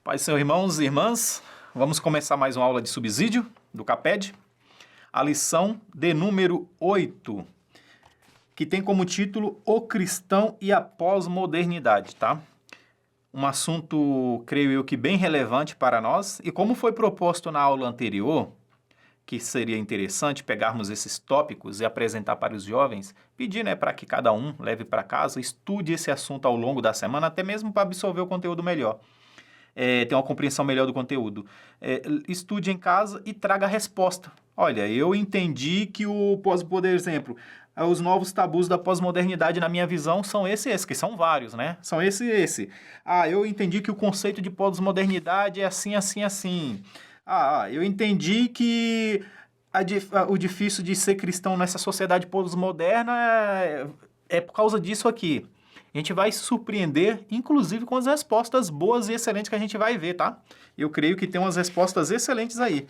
Pai, Senhor, irmãos e irmãs, vamos começar mais uma aula de subsídio do CAPED, a lição de número 8, que tem como título O Cristão e a Pós-Modernidade, tá? Um assunto, creio eu, que bem relevante para nós, e como foi proposto na aula anterior, que seria interessante pegarmos esses tópicos e apresentar para os jovens, pedir, para que cada um leve para casa, estude esse assunto ao longo da semana, até mesmo para absorver o conteúdo melhor. Ter uma compreensão melhor do conteúdo. Estude em casa e traga a resposta. Olha, eu entendi que por exemplo, os novos tabus da pós-modernidade, na minha visão, são esse, que são vários, né? São esse. Eu entendi que o conceito de pós-modernidade é assim, assim, assim. Eu entendi que o difícil de ser cristão nessa sociedade pós-moderna é por causa disso aqui. A gente vai se surpreender, inclusive, com as respostas boas e excelentes que a gente vai ver, tá? Eu creio que tem umas respostas excelentes aí.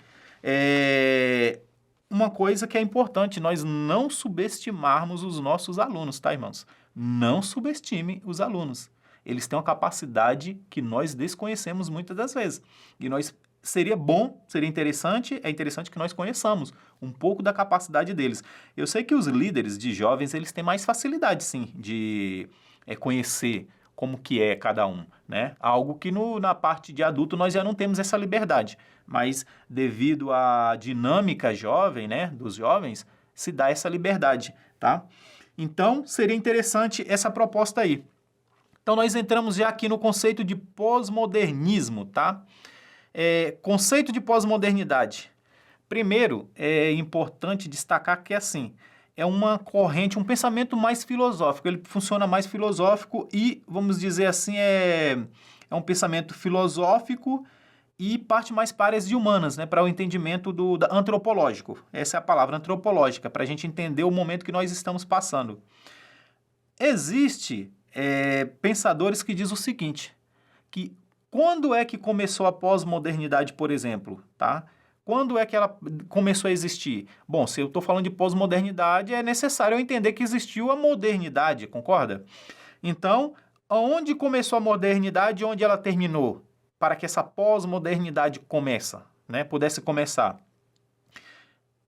Uma coisa que é importante, nós não subestimarmos os nossos alunos, tá, irmãos? Não subestime os alunos. Eles têm uma capacidade que nós desconhecemos muitas das vezes. E seria interessante que nós conheçamos um pouco da capacidade deles. Eu sei que os líderes de jovens, eles têm mais facilidade, sim, de conhecer como que é cada um, né? Algo que na parte de adulto nós já não temos essa liberdade, mas devido à dinâmica jovem, né, dos jovens, se dá essa liberdade, tá? Então, seria interessante essa proposta aí. Então, nós entramos já aqui no conceito de pós-modernismo, tá? Conceito de pós-modernidade. Primeiro, é importante destacar que, assim, é uma corrente, um pensamento mais filosófico. Ele funciona mais filosófico e, vamos dizer assim, é um pensamento filosófico e parte mais para áreas de humanas, né, para o entendimento antropológico. Essa é a palavra, antropológica, para a gente entender o momento que nós estamos passando. Existe pensadores que dizem o seguinte, que quando é que começou a pós-modernidade, por exemplo, tá? Quando é que ela começou a existir? Bom, se eu estou falando de pós-modernidade, é necessário eu entender que existiu a modernidade, concorda? Então, onde começou a modernidade e onde ela terminou? Para que essa pós-modernidade pudesse começar.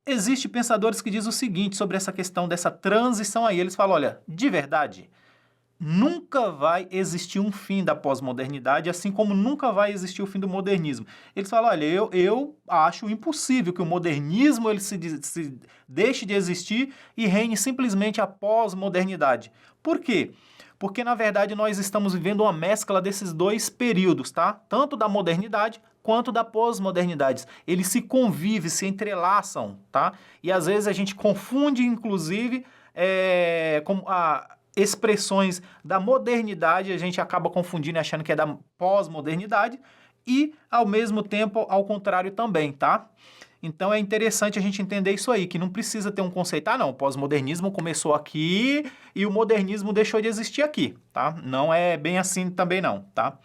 Existem pensadores que dizem o seguinte sobre essa questão dessa transição aí. Eles falam, olha, de verdade, nunca vai existir um fim da pós-modernidade, assim como nunca vai existir o fim do modernismo. Eles falam, olha, eu acho impossível que o modernismo ele se deixe de existir e reine simplesmente a pós-modernidade. Por quê? Porque, na verdade, nós estamos vivendo uma mescla desses dois períodos, tá? Tanto da modernidade quanto da pós-modernidade. Eles se convivem, se entrelaçam, tá? E, às vezes, a gente confunde, inclusive, expressões da modernidade, a gente acaba confundindo e achando que é da pós-modernidade e, ao mesmo tempo, ao contrário também, tá? Então, é interessante a gente entender isso aí, que não precisa ter um conceito, não, o pós-modernismo começou aqui e o modernismo deixou de existir aqui, tá? Não é bem assim também não, tá?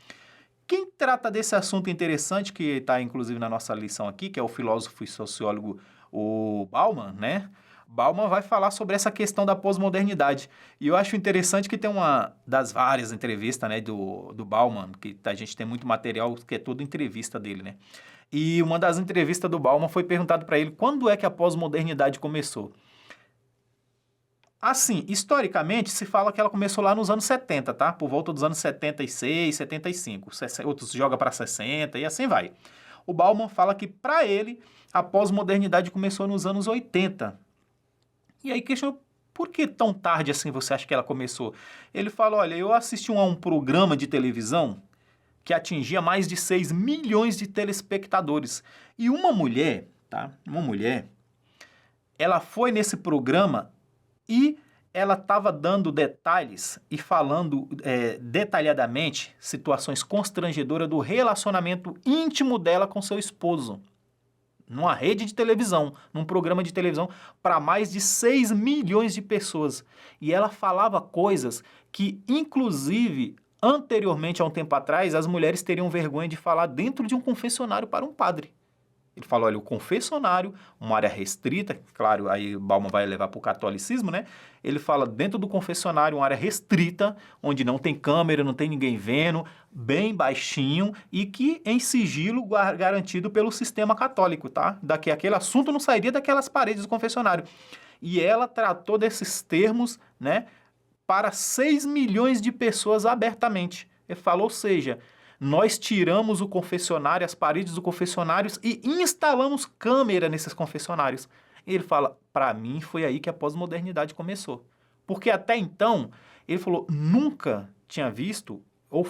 Quem trata desse assunto interessante, que está inclusive na nossa lição aqui, que é o filósofo e sociólogo o Bauman, né? Bauman vai falar sobre essa questão da pós-modernidade. E eu acho interessante que tem uma das várias entrevistas, né, do Bauman, que a gente tem muito material que é toda entrevista dele, né? E uma das entrevistas do Bauman foi perguntado para ele quando é que a pós-modernidade começou. Assim, historicamente, se fala que ela começou lá nos anos 70, tá? Por volta dos anos 76, 75. Outros jogam para 60 e assim vai. O Bauman fala que, para ele, a pós-modernidade começou nos anos 80. E aí questionou, por que tão tarde assim você acha que ela começou? Ele fala, olha, eu assisti a um programa de televisão que atingia mais de 6 milhões de telespectadores. E uma mulher, ela foi nesse programa e ela estava dando detalhes e falando detalhadamente situações constrangedoras do relacionamento íntimo dela com seu esposo. Numa rede de televisão, num programa de televisão para mais de 6 milhões de pessoas. E ela falava coisas que, inclusive, anteriormente, há um tempo atrás, as mulheres teriam vergonha de falar dentro de um confessionário para um padre. Ele fala, olha, o confessionário, uma área restrita, claro, aí Bauman vai levar para o catolicismo, né? Ele fala dentro do confessionário, uma área restrita, onde não tem câmera, não tem ninguém vendo, bem baixinho e que em sigilo garantido pelo sistema católico, tá? Daqui aquele assunto não sairia daquelas paredes do confessionário. E ela tratou desses termos, né, para 6 milhões de pessoas abertamente. Ele falou, ou seja, nós tiramos o confessionário, as paredes do confessionário e instalamos câmera nesses confessionários. E ele fala, para mim foi aí que a pós-modernidade começou. Porque até então, ele falou, nunca tinha visto ou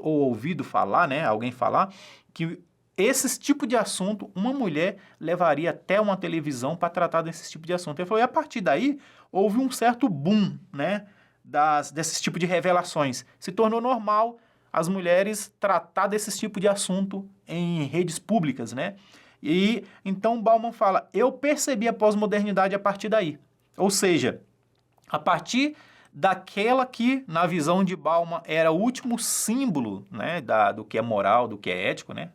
ouvido falar, né, alguém falar, que esse tipo de assunto, uma mulher levaria até uma televisão para tratar desse tipo de assunto. Ele falou, e a partir daí, houve um certo boom, né, desses tipos de revelações. Se tornou normal as mulheres tratar desse tipo de assunto em redes públicas, né? E então Bauman fala, eu percebi a pós-modernidade a partir daí. Ou seja, a partir daquela que, na visão de Bauman, era o último símbolo, né, do que é moral, do que é ético, né,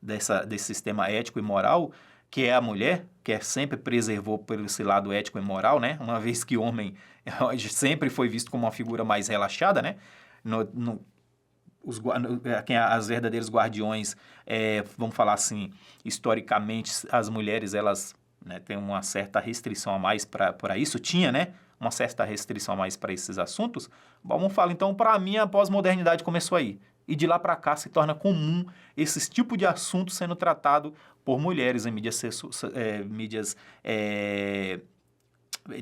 desse sistema ético e moral, que é a mulher, que sempre preservou por esse lado ético e moral, né, uma vez que o homem sempre foi visto como uma figura mais relaxada, né, as verdadeiros guardiões, vamos falar assim, historicamente, as mulheres, elas, né, têm uma certa restrição a mais para isso, tinha, né, uma certa restrição a mais para esses assuntos. Vamos falar, então, para mim, a pós-modernidade começou aí. E de lá para cá se torna comum esse tipo de assunto sendo tratado por mulheres em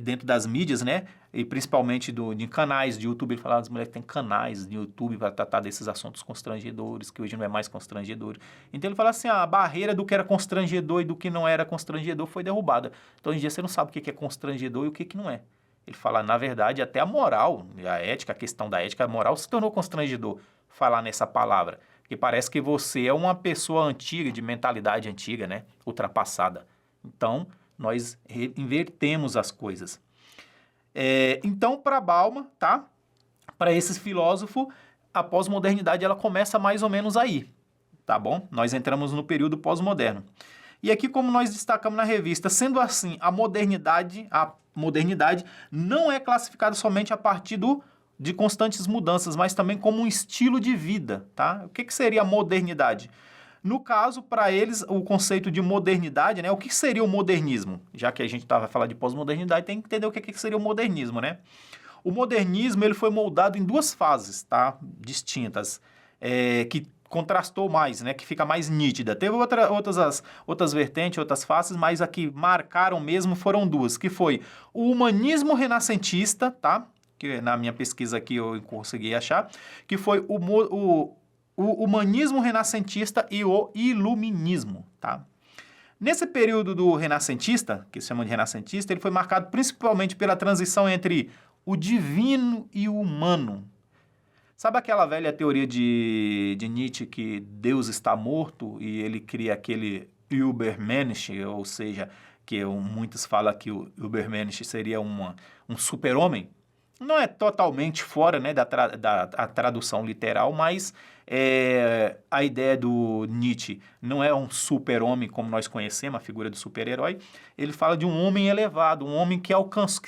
dentro das mídias, né? E principalmente de canais de YouTube. Ele fala, as mulheres têm canais de YouTube para tratar desses assuntos constrangedores, que hoje não é mais constrangedor. Então ele fala assim, a barreira do que era constrangedor e do que não era constrangedor foi derrubada. Então hoje em dia você não sabe o que é constrangedor e o que não é. Ele fala, na verdade, até a moral, a ética, a questão da ética, a moral se tornou constrangedor falar nessa palavra. Porque parece que você é uma pessoa antiga, de mentalidade antiga, né? Ultrapassada. Então, nós invertemos as coisas. Então, para Bauman, tá? Para esses filósofos, a pós-modernidade ela começa mais ou menos aí, tá bom? Nós entramos no período pós-moderno. E aqui, como nós destacamos na revista, sendo assim, a modernidade não é classificada somente a partir de constantes mudanças, mas também como um estilo de vida, tá? O que seria a modernidade? No caso, para eles, o conceito de modernidade, né? O que seria o modernismo? Já que a gente estava falando de pós-modernidade, tem que entender o que seria o modernismo, né? O modernismo ele foi moldado em duas fases, tá? Distintas, que contrastou mais, né? Que fica mais nítida. Teve outras vertentes, outras faces, mas a que marcaram mesmo foram duas, que foi o humanismo renascentista, tá? Que na minha pesquisa aqui eu consegui achar, que foi o humanismo renascentista e o iluminismo, tá? Nesse período do renascentista, que se chama de renascentista, ele foi marcado principalmente pela transição entre o divino e o humano. Sabe aquela velha teoria de Nietzsche que Deus está morto e ele cria aquele Übermensch, ou seja, que muitos falam que o Übermensch seria um super-homem? Não é totalmente fora, né, da tradução literal, mas a ideia do Nietzsche não é um super-homem como nós conhecemos, a figura do super-herói. Ele fala de um homem elevado, um homem que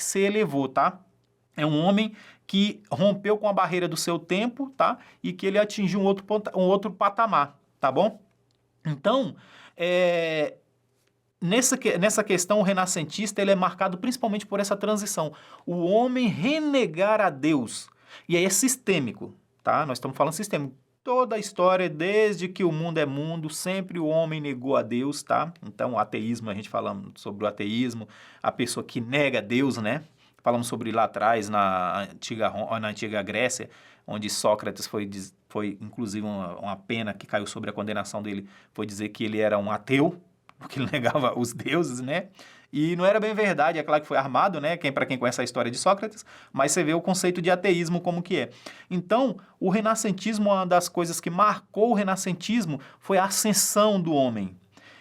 se elevou, tá? É um homem que rompeu com a barreira do seu tempo, tá? E que ele atingiu um outro patamar, tá bom? Então, nessa questão, o renascentista ele é marcado principalmente por essa transição. O homem renegar a Deus. E aí é sistêmico, tá? Nós estamos falando sistêmico. Toda a história, desde que o mundo é mundo, sempre o homem negou a Deus, tá? Então, o ateísmo, a gente falando sobre o ateísmo, a pessoa que nega Deus, né? Falamos sobre lá atrás, na antiga Grécia, onde Sócrates foi inclusive, uma pena que caiu sobre a condenação dele, foi dizer que ele era um ateu, porque ele negava os deuses, né? E não era bem verdade, é claro que foi armado, né? Para quem conhece a história de Sócrates, mas você vê o conceito de ateísmo como que é. Então, o renascentismo, uma das coisas que marcou o renascentismo foi a ascensão do homem.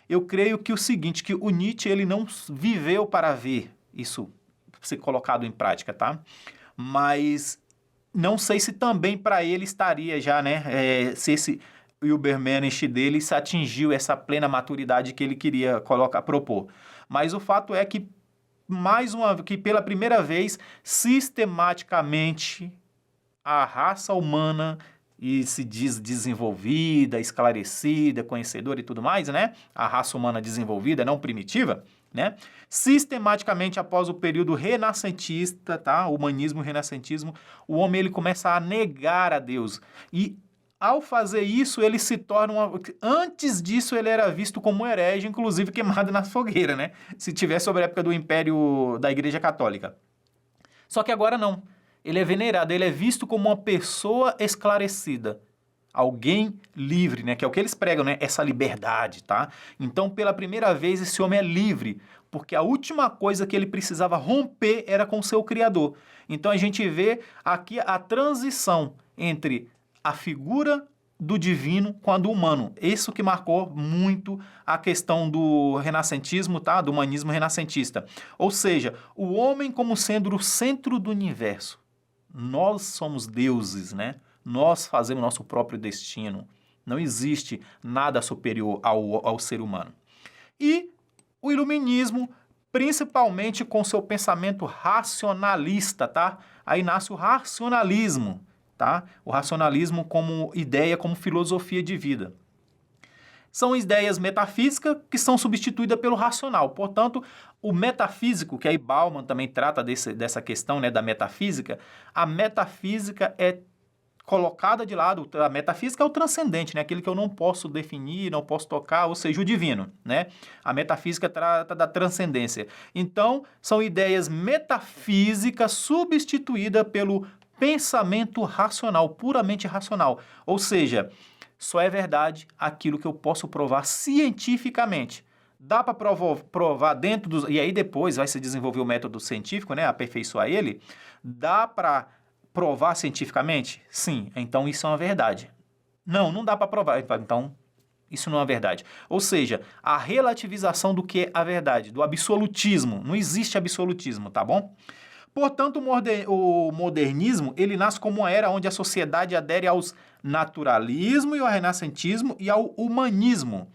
Eu creio que o seguinte, que o Nietzsche ele não viveu para ver isso ser colocado em prática, tá? Mas não sei se também para ele estaria já, né? Se Übermensch dele se atingiu essa plena maturidade que ele queria propor. Mas o fato é que, que pela primeira vez, sistematicamente, a raça humana, e se diz desenvolvida, esclarecida, conhecedora e tudo mais, né? A raça humana desenvolvida, não primitiva, né? Sistematicamente, após o período renascentista, tá? Humanismo, renascentismo, o homem ele começa a negar a Deus. E ao fazer isso, ele se torna Antes disso, ele era visto como um herege, inclusive queimado na fogueira, né? Se tivesse sobre a época do Império da Igreja Católica. Só que agora não. Ele é venerado, ele é visto como uma pessoa esclarecida. Alguém livre, né? Que é o que eles pregam, né? Essa liberdade, tá? Então, pela primeira vez, esse homem é livre, porque a última coisa que ele precisava romper era com o seu Criador. Então, a gente vê aqui a transição entre a figura do divino com a do humano. Isso que marcou muito a questão do renascentismo, tá? Do humanismo renascentista. Ou seja, o homem como sendo o centro do universo. Nós somos deuses, né? Nós fazemos nosso próprio destino. Não existe nada superior ao ser humano. E o iluminismo, principalmente com seu pensamento racionalista, tá? Aí nasce o racionalismo, tá? O racionalismo como ideia, como filosofia de vida. São ideias metafísicas que são substituídas pelo racional. Portanto, o metafísico, que aí Bauman também trata dessa questão, né, da metafísica, a metafísica é colocada de lado. A metafísica é o transcendente, né, aquilo que eu não posso definir, não posso tocar, ou seja, o divino, né? A metafísica trata da transcendência. Então, são ideias metafísicas substituídas pelo pensamento racional, puramente racional. Ou seja, só é verdade aquilo que eu posso provar cientificamente. Dá para provar dentro dos... E aí depois vai se desenvolver o método científico, né? Aperfeiçoar ele. Dá para provar cientificamente? Sim, então isso é uma verdade. Não dá para provar. Então, isso não é verdade. Ou seja, a relativização do que é a verdade, do absolutismo. Não existe absolutismo, tá bom? Portanto, o modernismo ele nasce como uma era onde a sociedade adere aos naturalismo e ao renascentismo e ao humanismo.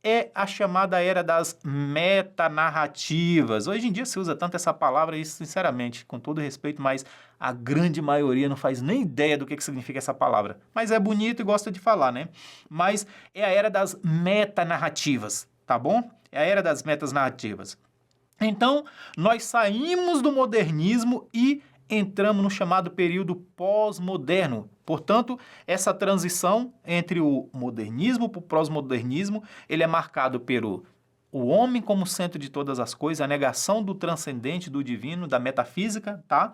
É a chamada era das metanarrativas. Hoje em dia se usa tanto essa palavra e, sinceramente, com todo respeito, mas a grande maioria não faz nem ideia do que significa essa palavra. Mas é bonito e gosta de falar, né? Mas é a era das metanarrativas, tá bom? É a era das metanarrativas. Então, nós saímos do modernismo e entramos no chamado período pós-moderno. Portanto, essa transição entre o modernismo para o pós-modernismo, ele é marcado pelo o homem como centro de todas as coisas, a negação do transcendente, do divino, da metafísica, tá?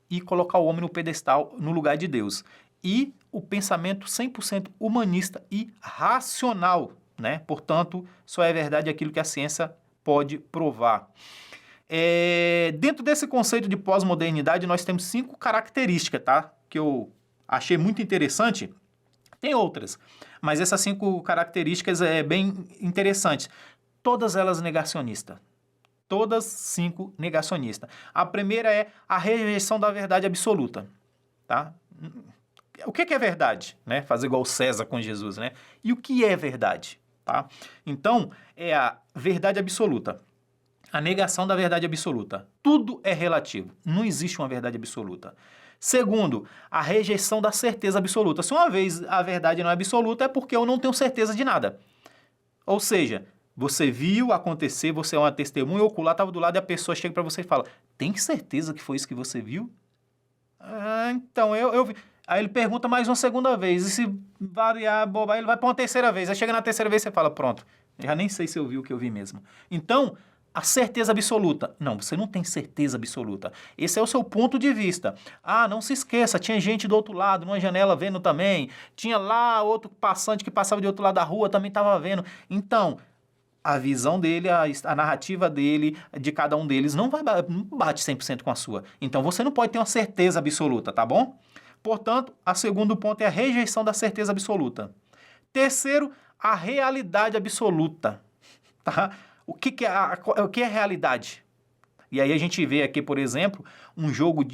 E colocar o homem no pedestal, no lugar de Deus. E o pensamento 100% humanista e racional, né? Portanto, só é verdade aquilo que a ciência pode provar. Dentro desse conceito de pós-modernidade, nós temos 5 características, tá? Que eu achei muito interessante. Tem outras, mas essas 5 características é bem interessantes. Todas elas negacionistas. Todas 5 negacionistas. A primeira é a rejeição da verdade absoluta, tá? O que é verdade? Né? Fazer igual César com Jesus, né? E o que é verdade? Tá? Então, é a verdade absoluta. A negação da verdade absoluta. Tudo é relativo. Não existe uma verdade absoluta. Segundo, a rejeição da certeza absoluta. Se uma vez a verdade não é absoluta, é porque eu não tenho certeza de nada. Ou seja, você viu acontecer, você é uma testemunha ocular, estava do lado e a pessoa chega para você e fala: tem certeza que foi isso que você viu? Então, eu vi. Aí ele pergunta mais uma segunda vez. E se variar, boba, ele vai para uma terceira vez. Aí chega na terceira vez e você fala: pronto, eu já nem sei se eu vi o que eu vi mesmo. Então, a certeza absoluta. Não, você não tem certeza absoluta. Esse é o seu ponto de vista. Não se esqueça, tinha gente do outro lado, numa janela vendo também. Tinha lá outro passante que passava de outro lado da rua, também estava vendo. Então, a visão dele, a narrativa dele, de cada um deles, não bate 100% com a sua. Então, você não pode ter uma certeza absoluta, tá bom? Portanto, o segundo ponto é a rejeição da certeza absoluta. Terceiro, a realidade absoluta. Tá? O que é realidade? E aí a gente vê aqui, por exemplo, um jogo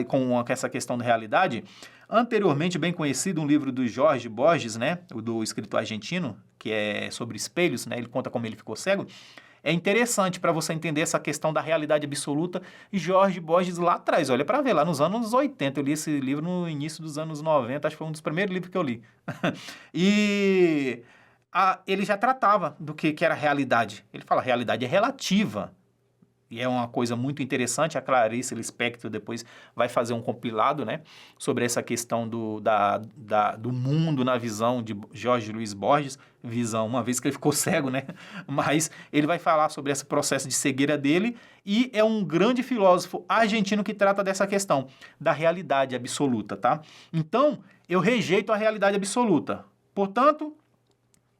com essa questão de realidade, anteriormente bem conhecido, um livro do Jorge Borges, né, do escritor argentino, que é sobre espelhos, né, ele conta como ele ficou cego. É interessante para você entender essa questão da realidade absoluta. E Jorge Borges lá atrás, olha para ver, lá nos anos 80, eu li esse livro no início dos anos 90, acho que foi um dos primeiros livros que eu li. E ele já tratava do que era realidade. Ele fala, realidade é relativa. E é uma coisa muito interessante, a Clarice Lispector depois vai fazer um compilado, né, sobre essa questão do mundo na visão de Jorge Luiz Borges, visão, uma vez que ele ficou cego, né, mas ele vai falar sobre esse processo de cegueira dele e é um grande filósofo argentino que trata dessa questão da realidade absoluta, tá? Então, eu rejeito a realidade absoluta. Portanto,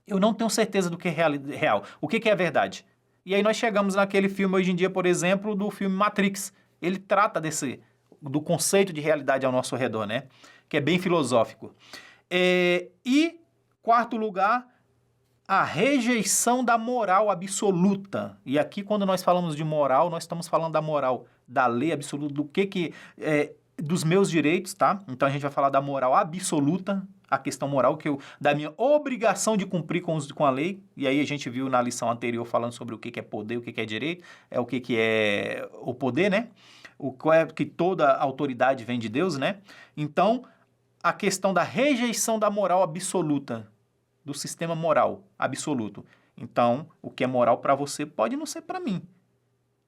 eu não tenho certeza do que é real. O que é verdade? E aí nós chegamos naquele filme hoje em dia, por exemplo, do filme Matrix. Ele trata do conceito de realidade ao nosso redor, né? Que é bem filosófico. E, quarto lugar, a rejeição da moral absoluta. E aqui, quando nós falamos de moral, nós estamos falando da moral, da lei absoluta, dos meus direitos, tá? Então a gente vai falar da moral absoluta, a questão moral da minha obrigação de cumprir com a lei, e aí a gente viu na lição anterior falando sobre o que é poder, o que é direito, o que é o poder, né? Que toda autoridade vem de Deus, né? Então, a questão da rejeição da moral absoluta, do sistema moral absoluto. Então, o que é moral para você pode não ser para mim.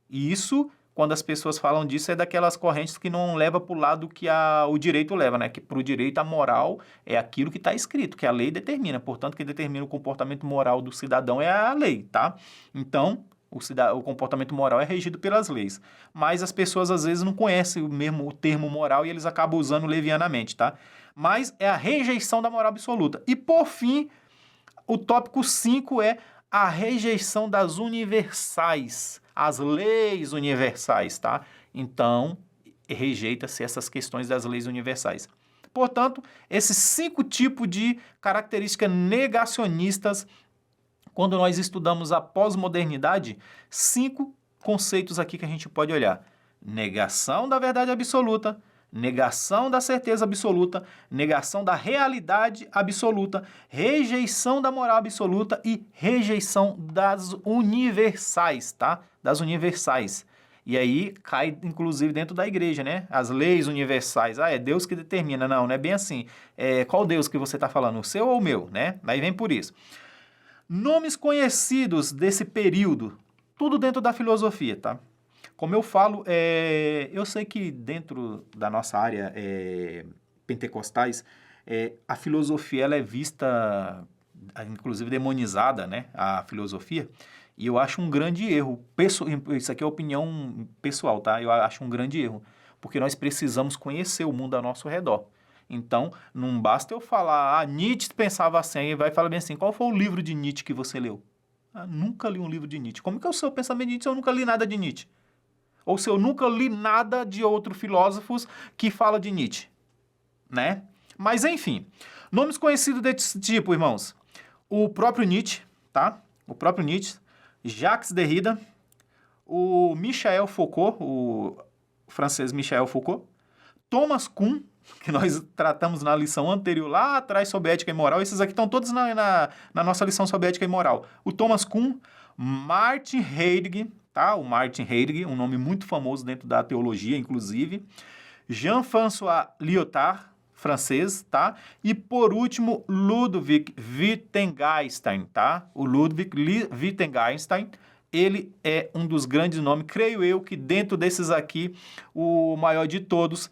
E isso, quando as pessoas falam disso, é daquelas correntes que não leva para o lado que o direito leva, né? Que para o direito a moral é aquilo que está escrito, que a lei determina. Portanto, quem determina o comportamento moral do cidadão é a lei, tá? Então, o comportamento moral é regido pelas leis. Mas as pessoas, às vezes, não conhecem o termo moral e eles acabam usando levianamente, tá? Mas é a rejeição da moral absoluta. E, por fim, o tópico 5 é a rejeição das universais, as leis universais, tá? Então, rejeita-se essas questões das leis universais. Portanto, esses 5 tipos de características negacionistas, quando nós estudamos a pós-modernidade, 5 conceitos aqui que a gente pode olhar. Negação da verdade absoluta, negação da certeza absoluta, negação da realidade absoluta, rejeição da moral absoluta e rejeição das universais, tá? Das universais. E aí cai, inclusive, dentro da igreja, né? As leis universais. É Deus que determina. Não é bem assim. Qual Deus que você está falando? O seu ou o meu, né? Aí vem por isso. Nomes conhecidos desse período, tudo dentro da filosofia, tá? Como eu falo, eu sei que dentro da nossa área pentecostais, a filosofia ela é vista, inclusive demonizada, né? A filosofia, e eu acho um grande erro. Isso aqui é opinião pessoal, tá? Eu acho um grande erro, porque nós precisamos conhecer o mundo ao nosso redor. Então, não basta eu falar, Nietzsche pensava assim, e vai falar bem assim, qual foi o livro de Nietzsche que você leu? Nunca li um livro de Nietzsche. Como que é o seu pensamento de Nietzsche se eu nunca li nada de Nietzsche? Ou se eu nunca li nada de outros filósofos que fala de Nietzsche, né? Mas, enfim, nomes conhecidos desse tipo, irmãos. O próprio Nietzsche, tá? O próprio Nietzsche, Jacques Derrida, o Michel Foucault, o francês Michel Foucault, Thomas Kuhn, que nós tratamos na lição anterior, lá atrás, sobre ética e moral. Esses aqui estão todos na nossa lição sobre ética e moral. O Thomas Kuhn, Martin Heidegger, tá? O Martin Heidegger, um nome muito famoso dentro da teologia, inclusive. Jean-François Lyotard, francês, tá? E, por último, Ludwig Wittgenstein, tá? O Ludwig Wittgenstein, ele é um dos grandes nomes, creio eu, que dentro desses aqui, o maior de todos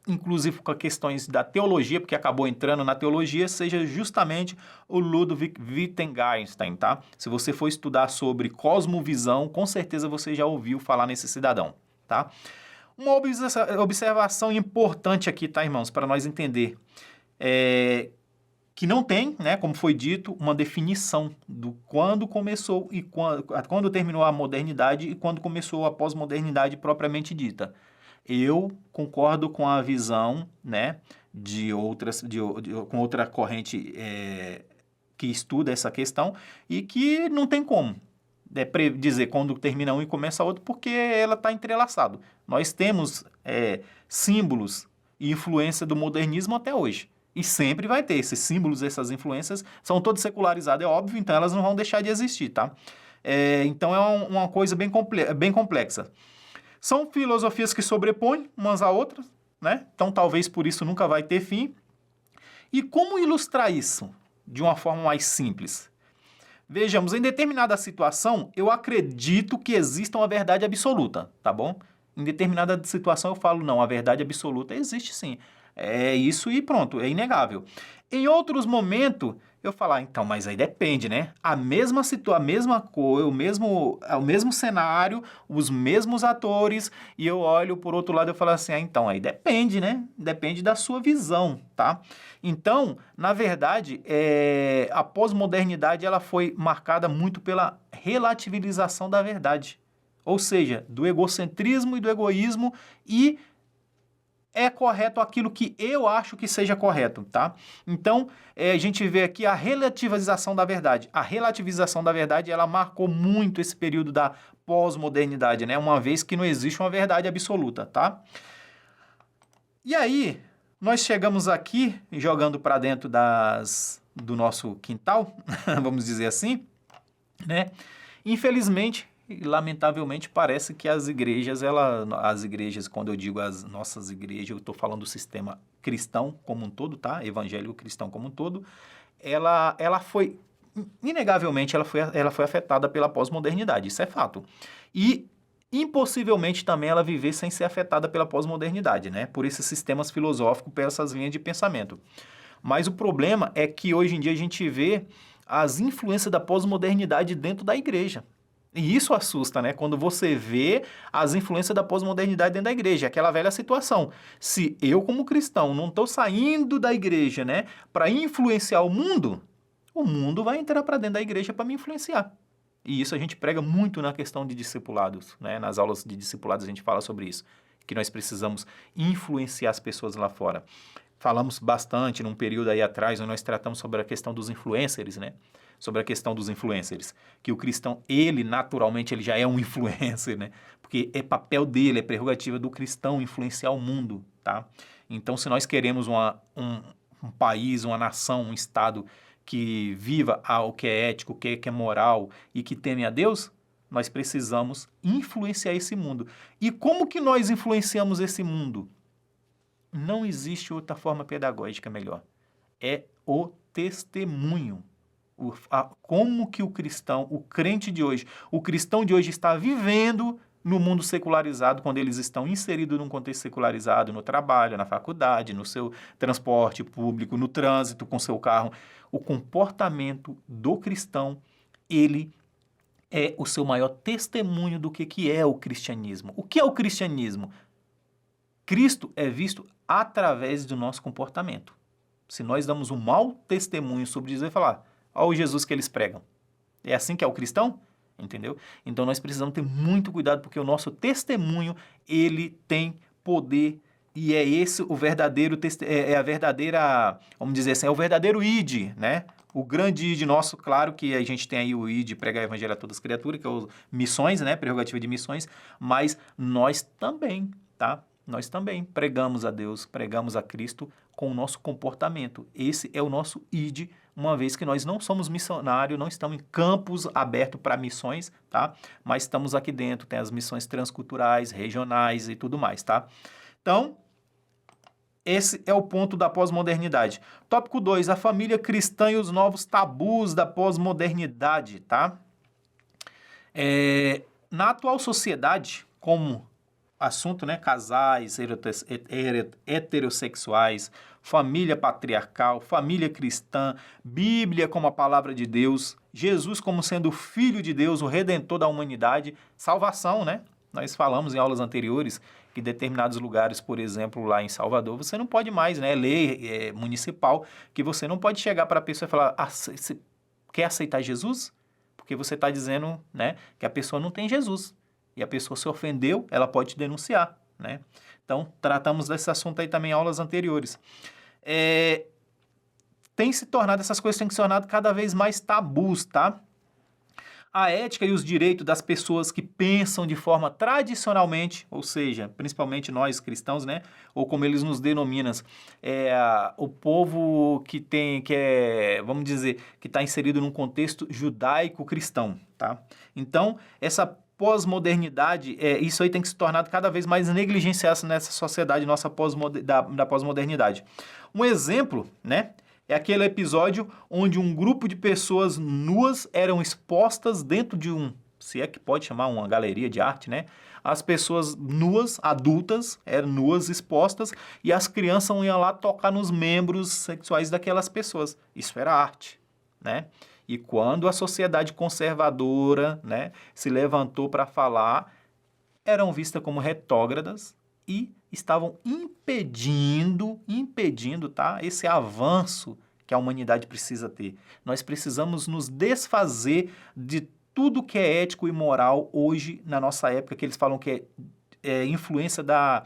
inclusive com questões da teologia, porque acabou entrando na teologia, seja justamente o Ludwig Wittgenstein, tá? Se você for estudar sobre cosmovisão, com certeza você já ouviu falar nesse cidadão, tá? Uma observação importante aqui, tá, irmãos, para nós entender, que não tem, né, como foi dito, uma definição do quando começou e quando terminou a modernidade e quando começou a pós-modernidade propriamente dita. Eu concordo com a visão, né, com outra corrente que estuda essa questão e que não tem como dizer quando termina um e começa outro, porque ela está entrelaçado. Nós temos símbolos e influência do modernismo até hoje. E sempre vai ter. Esses símbolos, essas influências, são todos secularizados, é óbvio, então elas não vão deixar de existir, tá? Então é uma coisa bem complexa. São filosofias que sobrepõem umas a outras, né? Então talvez por isso nunca vai ter fim. E como ilustrar isso de uma forma mais simples? Vejamos, em determinada situação, eu acredito que exista uma verdade absoluta, tá bom? Em determinada situação eu falo, não, a verdade absoluta existe sim. É isso e pronto, é inegável. Em outros momentos, eu falo, então, mas aí depende, né? A mesma coisa, o mesmo cenário, os mesmos atores, e eu olho por outro lado e falo assim, então, aí depende, né? Depende da sua visão, tá? Então, na verdade, a pós-modernidade ela foi marcada muito pela relativização da verdade. Ou seja, do egocentrismo e do egoísmo e é correto aquilo que eu acho que seja correto, tá? Então, a gente vê aqui a relativização da verdade. A relativização da verdade, ela marcou muito esse período da pós-modernidade, né? Uma vez que não existe uma verdade absoluta, tá? E aí, nós chegamos aqui, jogando para dentro do nosso quintal, vamos dizer assim, né? Infelizmente, e, lamentavelmente, parece que as igrejas, quando eu digo as nossas igrejas, eu estou falando do sistema cristão como um todo, tá? Evangélico cristão como um todo, ela foi, inegavelmente, ela foi afetada pela pós-modernidade, isso é fato. E, impossivelmente, também ela viver sem ser afetada pela pós-modernidade, né? Por esses sistemas filosóficos, por essas linhas de pensamento. Mas o problema é que, hoje em dia, a gente vê as influências da pós-modernidade dentro da igreja. E isso assusta, né? Quando você vê as influências da pós-modernidade dentro da igreja, aquela velha situação. Se eu, como cristão, não estou saindo da igreja, né, para influenciar o mundo vai entrar para dentro da igreja para me influenciar. E isso a gente prega muito na questão de discipulados, né? Nas aulas de discipulados a gente fala sobre isso, que nós precisamos influenciar as pessoas lá fora. Falamos bastante num período aí atrás, onde nós tratamos sobre a questão dos influencers, né? Sobre a questão dos influencers, que o cristão, naturalmente, ele já é um influencer, né? Porque é papel dele, é prerrogativa do cristão influenciar o mundo, tá? Então, se nós queremos um país, uma nação, um estado que viva o que é ético, o que é moral e que teme a Deus, nós precisamos influenciar esse mundo. E como que nós influenciamos esse mundo? Não existe outra forma pedagógica melhor. É o testemunho. Como que o cristão, o crente de hoje, o cristão de hoje está vivendo no mundo secularizado, quando eles estão inseridos num contexto secularizado, no trabalho, na faculdade, no seu transporte público, no trânsito com seu carro. O comportamento do cristão, ele é o seu maior testemunho do que é o cristianismo. O que é o cristianismo? Cristo é visto através do nosso comportamento. Se nós damos um mau testemunho sobre Jesus, falar, olha o Jesus que eles pregam. É assim que é o cristão? Entendeu? Então nós precisamos ter muito cuidado, porque o nosso testemunho, ele tem poder, e é esse o verdadeiro, a verdadeira, vamos dizer assim, é o verdadeiro ID, né? O grande ID nosso, claro que a gente tem aí o ID, pregar o evangelho a todas as criaturas, que é o missões, né? Prerrogativa de missões, mas nós também, tá? Nós também pregamos a Deus, pregamos a Cristo com o nosso comportamento. Esse é o nosso ID, uma vez que nós não somos missionários, não estamos em campos abertos para missões, tá? Mas estamos aqui dentro, tem as missões transculturais, regionais e tudo mais, tá? Então, esse é o ponto da pós-modernidade. Tópico 2, a família cristã e os novos tabus da pós-modernidade, tá? Na atual sociedade, como assunto, né? Casais heterossexuais, família patriarcal, família cristã, Bíblia como a palavra de Deus, Jesus como sendo o Filho de Deus, o Redentor da humanidade, salvação, né? Nós falamos em aulas anteriores que em determinados lugares, por exemplo, lá em Salvador, você não pode mais, né? Lei municipal, que você não pode chegar para a pessoa e falar, você quer aceitar Jesus? Porque você está dizendo, né, que a pessoa não tem Jesus. E a pessoa se ofendeu, ela pode te denunciar, né? Então, tratamos desse assunto aí também em aulas anteriores. Essas coisas têm se tornado cada vez mais tabus, tá? A ética e os direitos das pessoas que pensam de forma tradicionalmente, ou seja, principalmente nós cristãos, né? Ou como eles nos denominam, o povo vamos dizer, que está inserido num contexto judaico-cristão, tá? Então, essa pós-modernidade, isso aí tem que se tornar cada vez mais negligenciado nessa sociedade nossa da pós-modernidade. Um exemplo, né? É aquele episódio onde um grupo de pessoas nuas eram expostas dentro de se é que pode chamar uma galeria de arte, né? As pessoas nuas, adultas, eram nuas, expostas, e as crianças iam lá tocar nos membros sexuais daquelas pessoas. Isso era arte, né? E quando a sociedade conservadora, né, se levantou para falar, eram vistas como retrógradas e estavam impedindo, tá, esse avanço que a humanidade precisa ter. Nós precisamos nos desfazer de tudo que é ético e moral hoje, na nossa época, que eles falam que é influência da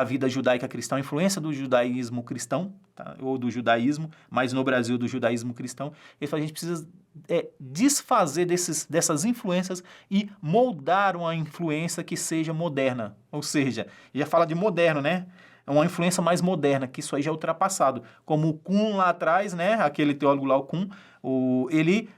vida judaica cristã, influência do judaísmo cristão, tá? Ou do judaísmo, mas no Brasil do judaísmo cristão. Ele fala, a gente precisa desfazer dessas influências e moldar uma influência que seja moderna. Ou seja, já fala de moderno, né? É uma influência mais moderna, que isso aí já é ultrapassado. Como o Kuhn lá atrás, né? Aquele teólogo lá, o Kuhn, ele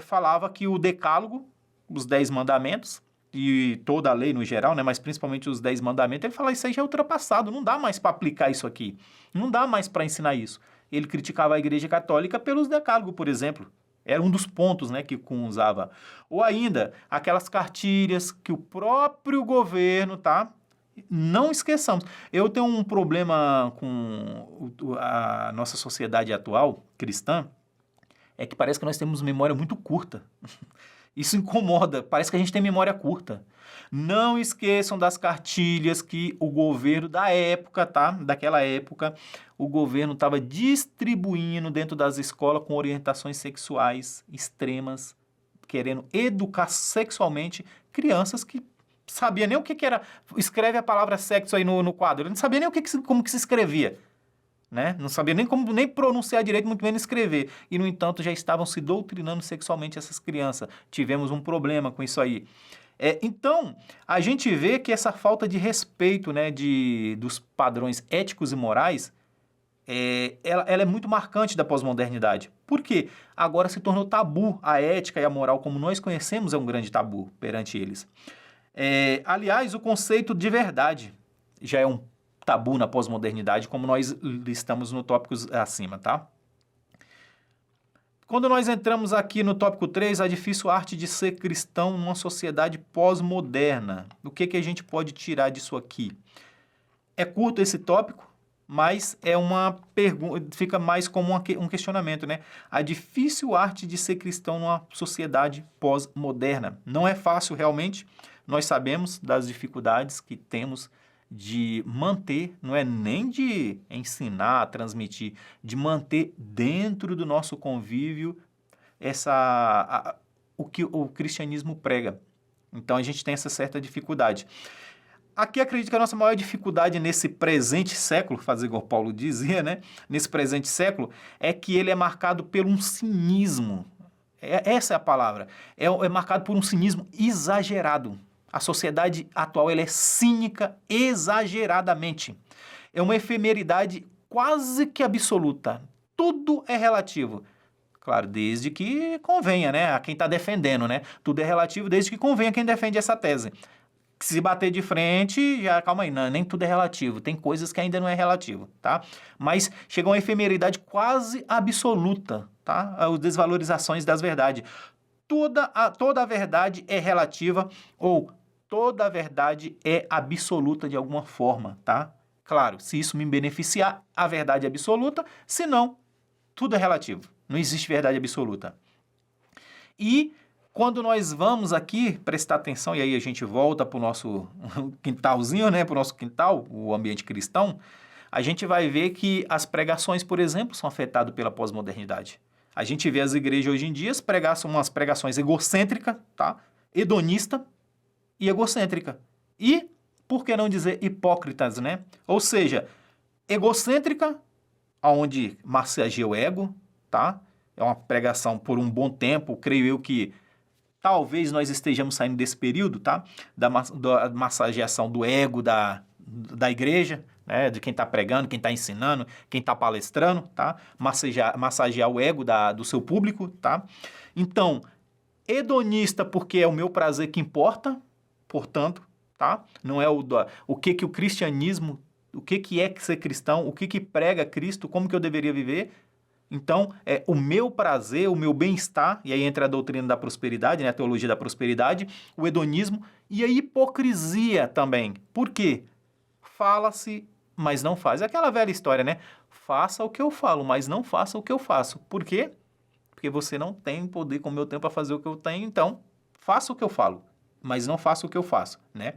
falava que o decálogo, os 10 mandamentos, e toda a lei no geral, né, mas principalmente os 10 mandamentos, ele fala, isso aí já é ultrapassado, não dá mais para aplicar isso aqui, não dá mais para ensinar isso. Ele criticava a Igreja Católica pelos decálogos, por exemplo. Era um dos pontos, né, que Kuhn usava. Ou ainda, aquelas cartilhas que o próprio governo, tá? Não esqueçamos. Eu tenho um problema com a nossa sociedade atual, cristã, é que parece que nós temos memória muito curta. Isso incomoda, parece que a gente tem memória curta. Não esqueçam das cartilhas que o governo da época, tá? Daquela época, o governo estava distribuindo dentro das escolas com orientações sexuais extremas, querendo educar sexualmente crianças que sabia nem o que era. Escreve a palavra sexo aí no quadro. Ele não sabia nem como que se escrevia. Né? Não sabia nem como nem pronunciar direito, muito menos escrever. E, no entanto, já estavam se doutrinando sexualmente essas crianças. Tivemos um problema com isso aí. Então, a gente vê que essa falta de respeito, né, dos padrões éticos e morais, ela é muito marcante da pós-modernidade. Por quê? Agora se tornou tabu. A ética e a moral, como nós conhecemos, é um grande tabu perante eles. Aliás, o conceito de verdade já é um tabu na pós-modernidade, como nós listamos no tópicos acima, tá? Quando nós entramos aqui no tópico 3, a difícil arte de ser cristão numa sociedade pós-moderna. O que a gente pode tirar disso aqui? É curto esse tópico, mas é uma pergunta, fica mais como um questionamento, né? A difícil arte de ser cristão numa sociedade pós-moderna. Não é fácil realmente, nós sabemos das dificuldades que temos de manter, não é nem de ensinar, transmitir, de manter dentro do nosso convívio o que o cristianismo prega. Então, a gente tem essa certa dificuldade. Aqui, acredito que a nossa maior dificuldade nesse presente século, fazer igual Paulo dizia, né? Nesse presente século, é que ele é marcado por um cinismo. Essa é a palavra. É marcado por um cinismo exagerado. A sociedade atual ela é cínica exageradamente. É uma efemeridade quase que absoluta. Tudo é relativo. Claro, desde que convenha, né? A quem está defendendo, né? Tudo é relativo desde que convenha quem defende essa tese. Se bater de frente, já calma aí, não, nem tudo é relativo. Tem coisas que ainda não é relativo, tá? Mas chega a uma efemeridade quase absoluta, tá? As desvalorizações das verdades. Toda a verdade é relativa ou toda a verdade é absoluta de alguma forma, tá? Claro, se isso me beneficiar, a verdade é absoluta, se não, tudo é relativo. Não existe verdade absoluta. E quando nós vamos aqui prestar atenção, e aí a gente volta para o nosso quintalzinho, né? Para o nosso quintal, o ambiente cristão, a gente vai ver que as pregações, por exemplo, são afetadas pela pós-modernidade. A gente vê as igrejas hoje em dia pregar umas pregações egocêntricas, tá? Hedonista e egocêntrica. E, por que não dizer hipócritas, né? Ou seja, egocêntrica, onde massageia o ego, tá? É uma pregação por um bom tempo, creio eu que talvez nós estejamos saindo desse período, tá? Da massageação do ego da igreja, né? De quem está pregando, quem está ensinando, quem está palestrando, tá? Massagear o ego do seu público, tá? Então, hedonista porque é o meu prazer que importa, portanto, tá? Não é o que o cristianismo, o que é ser cristão, o que prega Cristo, como que eu deveria viver. Então, é o meu prazer, o meu bem-estar, e aí entra a doutrina da prosperidade, né, a teologia da prosperidade, o hedonismo e a hipocrisia também. Por quê? Fala-se, mas não faz. É aquela velha história, né? Faça o que eu falo, mas não faça o que eu faço. Por quê? Porque você não tem poder com o meu tempo para fazer o que eu tenho, então faça o que eu falo, mas não faça o que eu faço, né?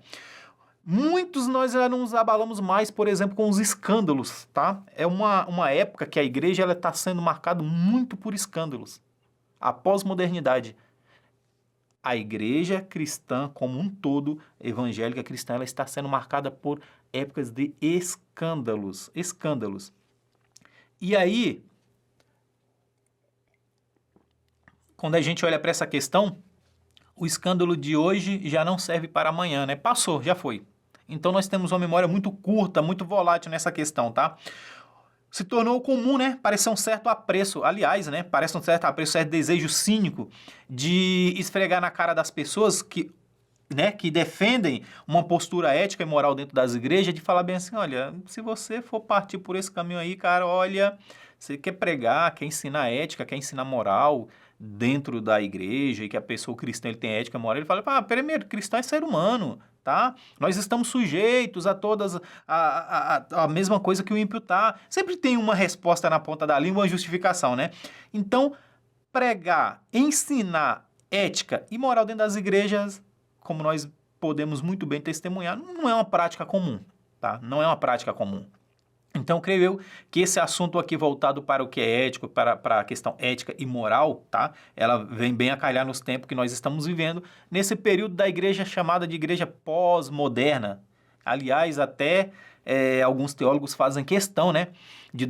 Muitos nós já nos abalamos mais, por exemplo, com os escândalos, tá? É uma época que a igreja está sendo marcada muito por escândalos. A pós-modernidade. A igreja cristã como um todo, evangélica cristã, ela está sendo marcada por épocas de escândalos. Escândalos. E aí, quando a gente olha para essa questão, o escândalo de hoje já não serve para amanhã, né? Passou, já foi. Então nós temos uma memória muito curta, muito volátil nessa questão, tá? Se tornou comum, né? Parece um certo apreço, aliás, né? Parece um certo apreço, certo desejo cínico de esfregar na cara das pessoas que defendem uma postura ética e moral dentro das igrejas, de falar bem assim, olha, se você for partir por esse caminho aí, cara, olha, você quer pregar, quer ensinar ética, quer ensinar moral dentro da igreja e que a pessoa cristã ele tem ética, moral, ele fala, primeiro, cristão é ser humano, tá? Nós estamos sujeitos a todas a mesma coisa que o ímpio tá. Sempre tem uma resposta na ponta da língua, uma justificação, né? Então, pregar, ensinar ética e moral dentro das igrejas, como nós podemos muito bem testemunhar, não é uma prática comum, tá? Não é uma prática comum. Então, creio eu que esse assunto aqui voltado para o que é ético, para a questão ética e moral, tá? Ela vem bem a calhar nos tempos que nós estamos vivendo, nesse período da igreja chamada de igreja pós-moderna. Aliás, até alguns teólogos fazem questão, né, de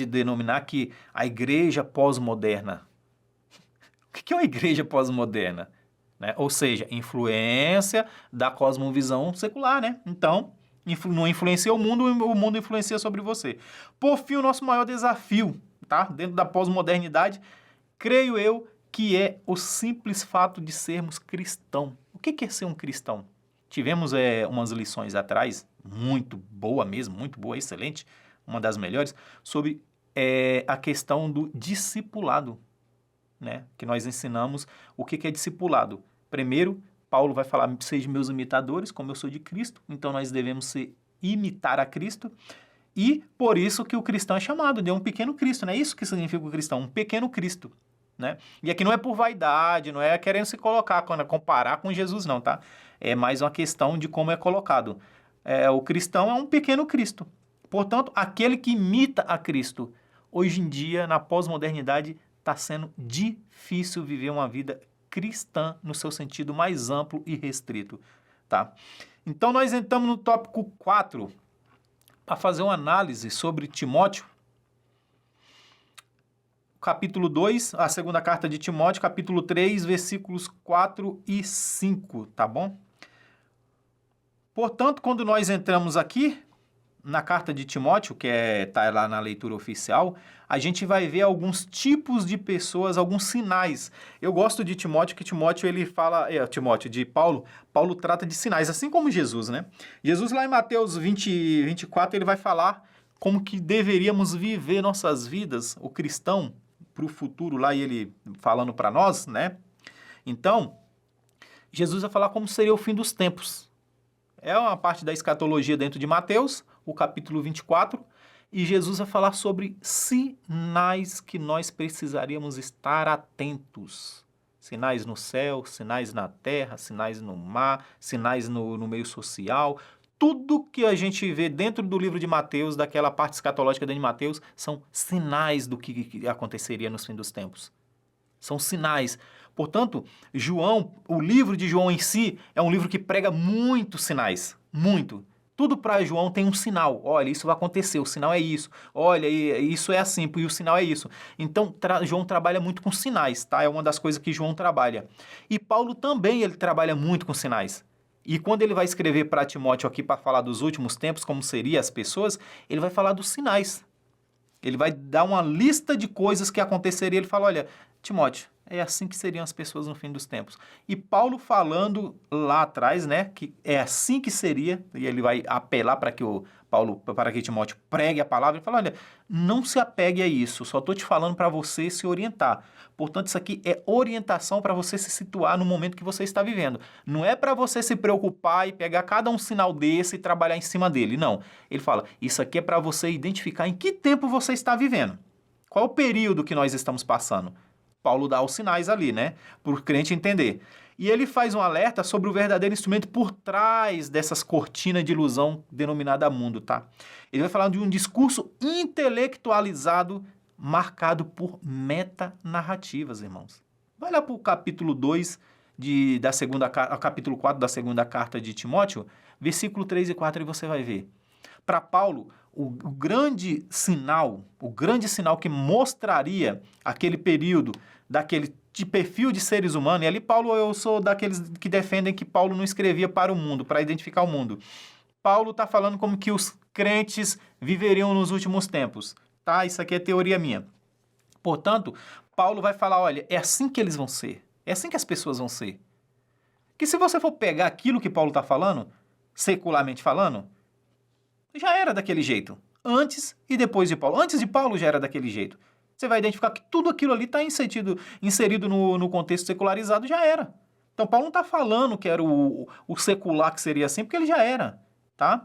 denominar que a igreja pós-moderna. O que é uma igreja pós-moderna? Né? Ou seja, influência da cosmovisão secular, né? Então, não influencia o mundo influencia sobre você. Por fim, o nosso maior desafio, tá? Dentro da pós-modernidade, creio eu que é o simples fato de sermos cristão. O que é ser um cristão? Tivemos umas lições atrás, muito boa mesmo, muito boa, excelente, uma das melhores, sobre a questão do discipulado, né? Que nós ensinamos o que é discipulado. Primeiro, Paulo vai falar, sejam meus imitadores, como eu sou de Cristo, então nós devemos imitar a Cristo, e por isso que o cristão é chamado de um pequeno Cristo, né? Isso que significa o cristão, um pequeno Cristo, né? E aqui não é por vaidade, não é querendo se colocar, comparar com Jesus não, tá? É mais uma questão de como é colocado. O cristão é um pequeno Cristo, portanto, aquele que imita a Cristo. Hoje em dia, na pós-modernidade, está sendo difícil viver uma vida cristã no seu sentido mais amplo e restrito, tá? Então, nós entramos no tópico 4 para fazer uma análise sobre Timóteo. Capítulo 2, a segunda carta de Timóteo, capítulo 3, versículos 4 e 5, tá bom? Portanto, quando nós entramos aqui na carta de Timóteo, que está lá na leitura oficial, a gente vai ver alguns tipos de pessoas, alguns sinais. Eu gosto de Timóteo, que Timóteo ele fala, de Paulo trata de sinais, assim como Jesus, né? Jesus lá em Mateus 20, 24, ele vai falar como que deveríamos viver nossas vidas, o cristão, para o futuro lá, e ele falando para nós, né? Então, Jesus vai falar como seria o fim dos tempos. É uma parte da escatologia dentro de Mateus, o capítulo 24, e Jesus vai falar sobre sinais que nós precisaríamos estar atentos. Sinais no céu, sinais na terra, sinais no mar, sinais no meio social. Tudo que a gente vê dentro do livro de Mateus, daquela parte escatológica dentro de Mateus, são sinais do que aconteceria nos fins dos tempos. São sinais. Portanto, João, o livro de João em si, é um livro que prega muitos sinais. Muito. Tudo para João tem um sinal. Olha, isso vai acontecer, o sinal é isso. Olha, isso é assim, e o sinal é isso. Então, João trabalha muito com sinais, tá? É uma das coisas que João trabalha. E Paulo também, ele trabalha muito com sinais. E quando ele vai escrever para Timóteo aqui para falar dos últimos tempos, como seriam as pessoas, ele vai falar dos sinais. Ele vai dar uma lista de coisas que aconteceriam. Ele fala, olha, Timóteo, é assim que seriam as pessoas no fim dos tempos. E Paulo falando lá atrás, né, que é assim que seria, e ele vai apelar para que para que Timóteo pregue a palavra, ele fala, olha, não se apegue a isso, só estou te falando para você se orientar. Portanto, isso aqui é orientação para você se situar no momento que você está vivendo. Não é para você se preocupar e pegar cada um sinal desse e trabalhar em cima dele, não. Ele fala, isso aqui é para você identificar em que tempo você está vivendo. Qual é o período que nós estamos passando? Paulo dá os sinais ali, né? Para o crente entender. E ele faz um alerta sobre o verdadeiro instrumento por trás dessas cortinas de ilusão denominada mundo, tá? Ele vai falar de um discurso intelectualizado marcado por metanarrativas, irmãos. Vai lá para o capítulo 2, capítulo 4 da segunda carta de Timóteo, versículo 3 e 4, e você vai ver. Para Paulo, o grande sinal que mostraria aquele período, daquele de perfil de seres humanos, e ali Paulo, eu sou daqueles que defendem que Paulo não escrevia para o mundo, para identificar o mundo. Paulo está falando como que os crentes viveriam nos últimos tempos, tá? Isso aqui é teoria minha. Portanto, Paulo vai falar, olha, é assim que eles vão ser, é assim que as pessoas vão ser. Que se você for pegar aquilo que Paulo está falando, secularmente falando, já era daquele jeito, antes e depois de Paulo. Antes de Paulo já era daquele jeito. Você vai identificar que tudo aquilo ali está inserido no contexto secularizado, já era. Então, Paulo não está falando que era o secular que seria assim, porque ele já era, tá?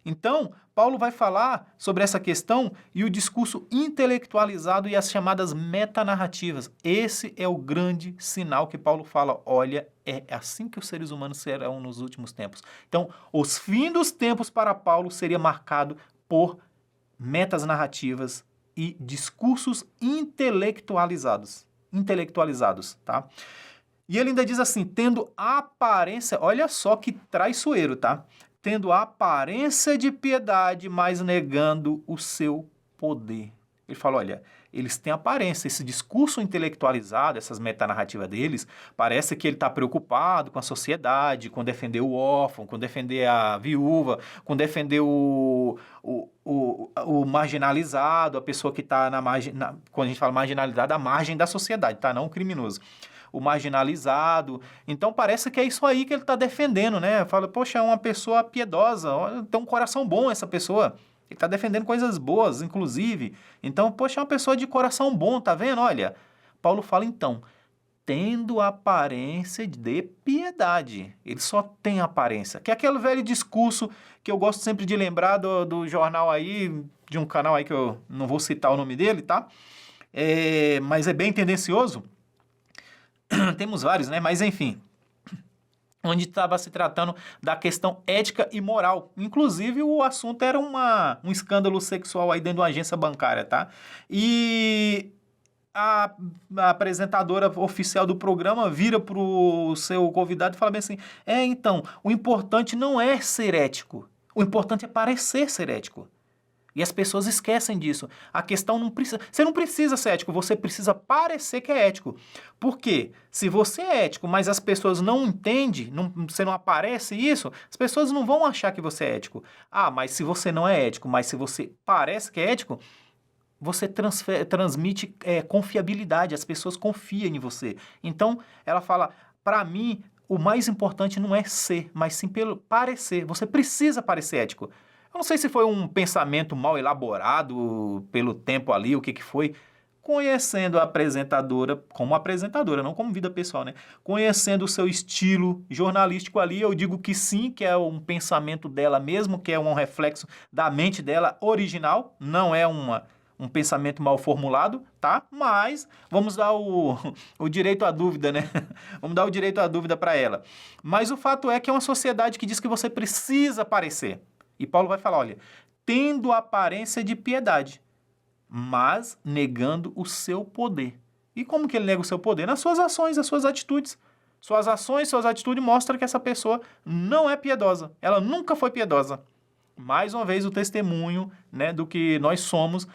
Então, Paulo vai falar sobre essa questão e o discurso intelectualizado e as chamadas metanarrativas. Esse é o grande sinal que Paulo fala, olha, é assim que os seres humanos serão nos últimos tempos. Então, os fins dos tempos para Paulo seria marcado por metas narrativas e discursos intelectualizados, tá? E ele ainda diz assim, tendo aparência, olha só que traiçoeiro, tá? Tendo a aparência de piedade, mas negando o seu poder. Ele fala, olha, eles têm aparência, esse discurso intelectualizado, essas metanarrativas deles, parece que ele está preocupado com a sociedade, com defender o órfão, com defender a viúva, com defender o marginalizado, a pessoa que está quando a gente fala marginalizado, à margem da sociedade, tá? Não o criminoso. O marginalizado. Então, parece que é isso aí que ele está defendendo, né? Fala, poxa, é uma pessoa piedosa, tem um coração bom essa pessoa. Ele está defendendo coisas boas, inclusive. Então, poxa, é uma pessoa de coração bom, tá vendo? Olha, Paulo fala, então, tendo aparência de piedade. Ele só tem aparência. Que é aquele velho discurso que eu gosto sempre de lembrar do jornal aí, de um canal aí que eu não vou citar o nome dele, tá? Mas é bem tendencioso. Temos vários, né? Mas enfim, onde estava se tratando da questão ética e moral. Inclusive, o assunto era um escândalo sexual aí dentro de uma agência bancária, tá? E a apresentadora oficial do programa vira para o seu convidado e fala bem assim, então, o importante não é ser ético, o importante é parecer ser ético. E as pessoas esquecem disso. A questão não precisa... Você não precisa ser ético, você precisa parecer que é ético. Por quê? Se você é ético, mas as pessoas não entendem, você não aparece isso, as pessoas não vão achar que você é ético. Ah, mas se você não é ético, mas se você parece que é ético, você transmite confiabilidade, as pessoas confiam em você. Então, ela fala, para mim, o mais importante não é ser, mas sim pelo parecer. Você precisa parecer ético. Eu não sei se foi um pensamento mal elaborado pelo tempo ali, o que foi, conhecendo a apresentadora como apresentadora, não como vida pessoal, né? Conhecendo o seu estilo jornalístico ali, eu digo que sim, que é um pensamento dela mesmo, que é um reflexo da mente dela original, não é um pensamento mal formulado, tá? Mas vamos dar o direito à dúvida, né? Vamos dar o direito à dúvida para ela. Mas o fato é que é uma sociedade que diz que você precisa parecer. E Paulo vai falar, olha, tendo aparência de piedade, mas negando o seu poder. E como que ele nega o seu poder? Nas suas ações, nas suas atitudes. Suas ações, suas atitudes mostram que essa pessoa não é piedosa. Ela nunca foi piedosa. Mais uma vez, o testemunho, né, do que nós somos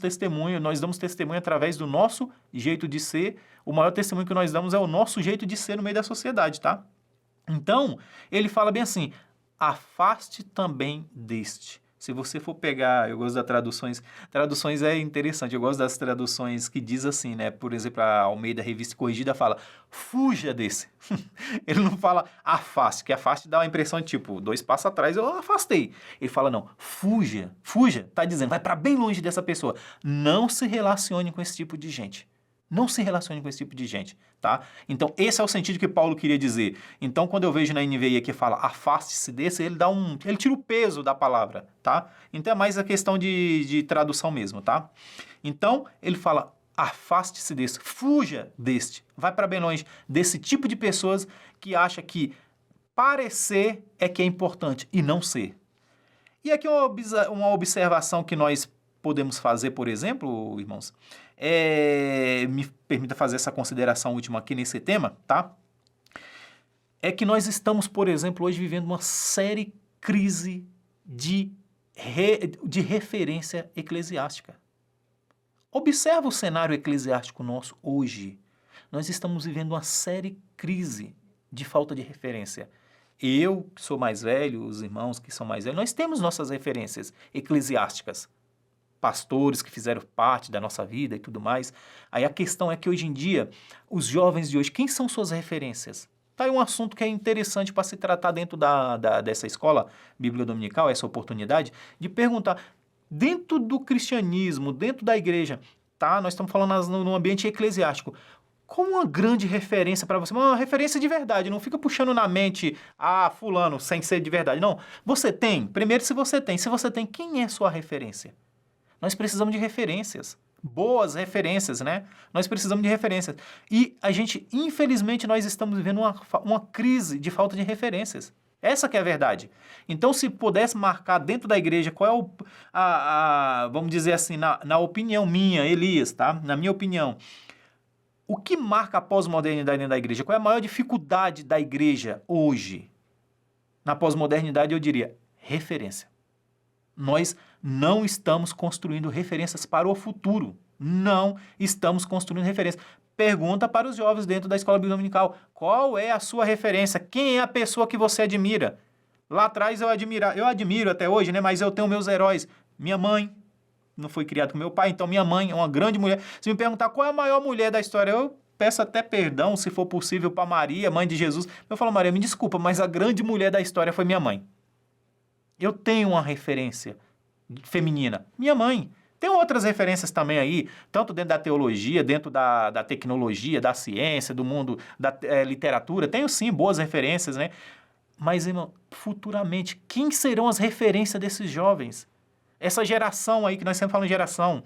testemunho, nós damos testemunho através do nosso jeito de ser. O maior testemunho que nós damos é o nosso jeito de ser no meio da sociedade, tá? Então, ele fala bem assim, afaste também deste. Se você for pegar, eu gosto das traduções é interessante, eu gosto das traduções que diz assim, né? Por exemplo, a Almeida Revista Corrigida fala, fuja desse. Ele não fala afaste, que afaste dá uma impressão de tipo, 2 passos atrás eu afastei. Ele fala não, fuja, tá dizendo, vai para bem longe dessa pessoa. Não se relacione com esse tipo de gente. Não se relacione com esse tipo de gente, tá? Então, esse é o sentido que Paulo queria dizer. Então, quando eu vejo na NVI aqui fala afaste-se desse, ele tira o peso da palavra, tá? Então, é mais a questão de tradução mesmo, tá? Então, ele fala afaste-se desse, fuja deste, vai para bem longe desse tipo de pessoas que acha que parecer é que é importante e não ser. E aqui uma observação que nós podemos fazer, por exemplo, irmãos, me permita fazer essa consideração última aqui nesse tema, tá? É que nós estamos, por exemplo, hoje vivendo uma séria crise de referência eclesiástica. Observa o cenário eclesiástico nosso hoje. Nós estamos vivendo uma séria crise de falta de referência. Eu, que sou mais velho, os irmãos que são mais velhos, nós temos nossas referências eclesiásticas. Pastores que fizeram parte da nossa vida e tudo mais. Aí a questão é que hoje em dia, os jovens de hoje, quem são suas referências? Tá aí um assunto que é interessante para se tratar dentro dessa escola bíblica dominical, essa oportunidade, de perguntar, dentro do cristianismo, dentro da igreja, tá? Nós estamos falando no ambiente eclesiástico, como uma grande referência para você, uma referência de verdade, não fica puxando na mente, fulano, sem ser de verdade. Não, você tem, primeiro se você tem, quem é sua referência? Nós precisamos de referências, boas referências, né? Nós precisamos de referências. E a gente, infelizmente, nós estamos vivendo uma crise de falta de referências. Essa que é a verdade. Então, se pudesse marcar dentro da igreja qual é vamos dizer assim, na opinião minha, Elias, tá? Na minha opinião, o que marca a pós-modernidade dentro da igreja? Qual é a maior dificuldade da igreja hoje? Na pós-modernidade, eu diria, referência. Nós não estamos construindo referências para o futuro. Não estamos construindo referências. Pergunta para os jovens dentro da escola bíblica dominical. Qual é a sua referência? Quem é a pessoa que você admira? Lá atrás eu admiro até hoje, né? Mas eu tenho meus heróis. Minha mãe, não fui criado com meu pai, então minha mãe é uma grande mulher. Se me perguntar qual é a maior mulher da história, eu peço até perdão, se for possível, para Maria, mãe de Jesus. Eu falo, Maria, me desculpa, mas a grande mulher da história foi minha mãe. Eu tenho uma referência feminina, minha mãe. Tem outras referências também aí, tanto dentro da teologia, dentro da tecnologia, da ciência, do mundo da literatura. Tenho sim boas referências, né? Mas, irmão, futuramente, quem serão as referências desses jovens? Essa geração aí, que nós sempre falamos de geração.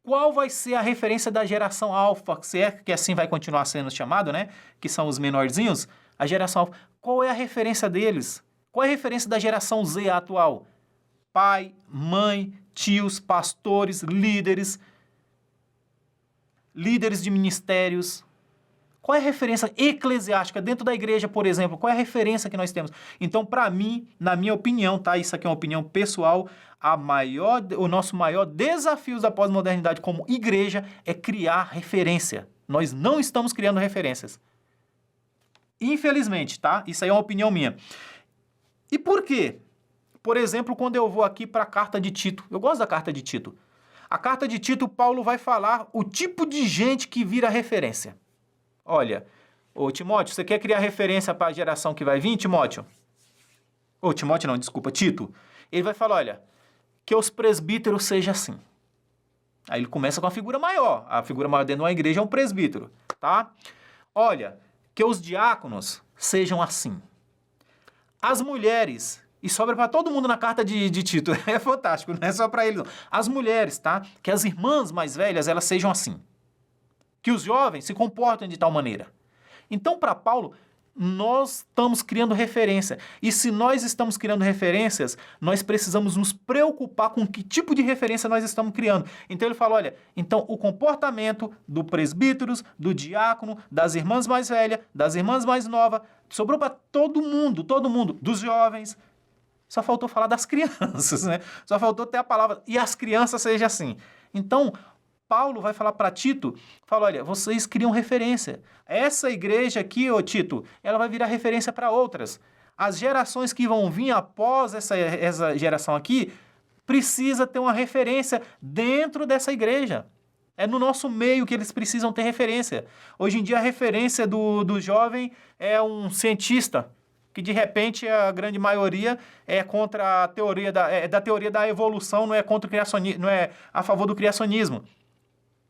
Qual vai ser a referência da geração alfa, se é que assim vai continuar sendo chamado, né? Que são os menorzinhos. A geração alfa. Qual é a referência deles? Qual é a referência da geração Z atual? Pai, mãe, tios, pastores, líderes de ministérios. Qual é a referência eclesiástica dentro da igreja, por exemplo? Qual é a referência que nós temos? Então, para mim, na minha opinião, tá? Isso aqui é uma opinião pessoal, o nosso maior desafio da pós-modernidade como igreja é criar referência. Nós não estamos criando referências. Infelizmente, tá? Isso aí é uma opinião minha. E por quê? Por exemplo, quando eu vou aqui para a carta de Tito. Eu gosto da carta de Tito. A carta de Tito, Paulo vai falar o tipo de gente que vira referência. Olha, ô Timóteo, você quer criar referência para a geração que vai vir, Timóteo? Timóteo não, desculpa, Tito. Ele vai falar, olha, que os presbíteros sejam assim. Aí ele começa com a figura maior. A figura maior dentro de uma igreja é um presbítero, tá? Olha, que os diáconos sejam assim. As mulheres, e sobra para todo mundo na carta de Tito, é fantástico, não é só para ele não. As mulheres, tá? Que as irmãs mais velhas, elas sejam assim. Que os jovens se comportem de tal maneira. Então, para Paulo, nós estamos criando referência. E se nós estamos criando referências, nós precisamos nos preocupar com que tipo de referência nós estamos criando. Então ele fala, olha, então o comportamento do presbíteros, do diácono, das irmãs mais velhas, das irmãs mais novas, sobrou para todo mundo, dos jovens, Só faltou falar das crianças, né? Só faltou ter a palavra, e as crianças seja assim. Então, Paulo vai falar para Tito, fala, olha, vocês criam referência. Essa igreja aqui, ô Tito, ela vai virar referência para outras. As gerações que vão vir após essa geração aqui, precisa ter uma referência dentro dessa igreja. É no nosso meio que eles precisam ter referência. Hoje em dia, a referência do jovem é um cientista, que de repente a grande maioria é contra a teoria da teoria da evolução, não é contra o criacionismo, não é a favor do criacionismo.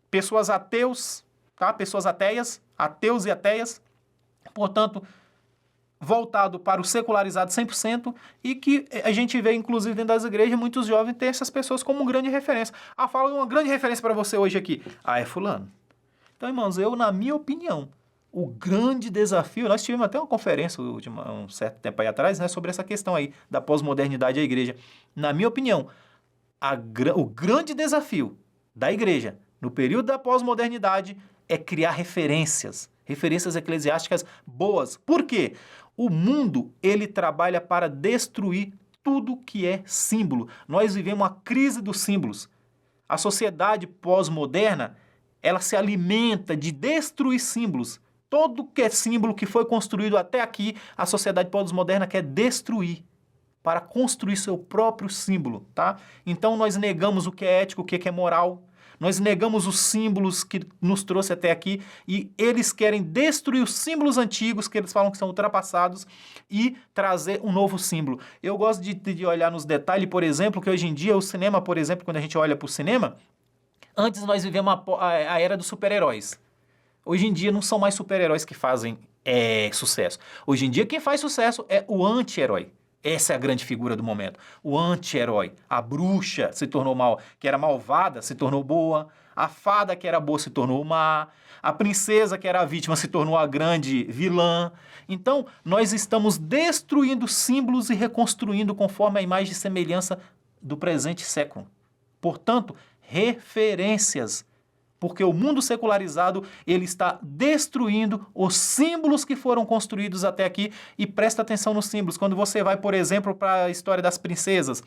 Pessoas ateus, tá? Pessoas ateias, ateus e ateias, portanto, voltado para o secularizado 100%, e que a gente vê, inclusive, dentro das igrejas, muitos jovens têm essas pessoas como grande referência. Ah, fala uma grande referência para você hoje aqui. Ah, é fulano. Então, irmãos, na minha opinião, o grande desafio, nós tivemos até uma conferência um certo tempo aí atrás, né, sobre essa questão aí da pós-modernidade da igreja. Na minha opinião, o grande desafio da igreja no período da pós-modernidade é criar referências eclesiásticas boas. Por quê? O mundo, ele trabalha para destruir tudo que é símbolo. Nós vivemos uma crise dos símbolos. A sociedade pós-moderna, ela se alimenta de destruir símbolos. Todo que é símbolo que foi construído até aqui, a sociedade pós-moderna quer destruir para construir seu próprio símbolo, tá? Então nós negamos o que é ético, o que é moral. Nós negamos os símbolos que nos trouxe até aqui e eles querem destruir os símbolos antigos, que eles falam que são ultrapassados, e trazer um novo símbolo. Eu gosto de olhar nos detalhes, por exemplo, que hoje em dia o cinema, por exemplo, quando a gente olha para o cinema, antes nós vivemos a era dos super-heróis. Hoje em dia não são mais super-heróis que fazem sucesso. Hoje em dia quem faz sucesso é o anti-herói. Essa é a grande figura do momento. O anti-herói. A bruxa se tornou mal, que era malvada, se tornou boa. A fada que era boa se tornou má. A princesa que era a vítima se tornou a grande vilã. Então, nós estamos destruindo símbolos e reconstruindo conforme a imagem e semelhança do presente século. Portanto, referências. Porque o mundo secularizado, ele está destruindo os símbolos que foram construídos até aqui, e presta atenção nos símbolos. Quando você vai, por exemplo, para a história das princesas,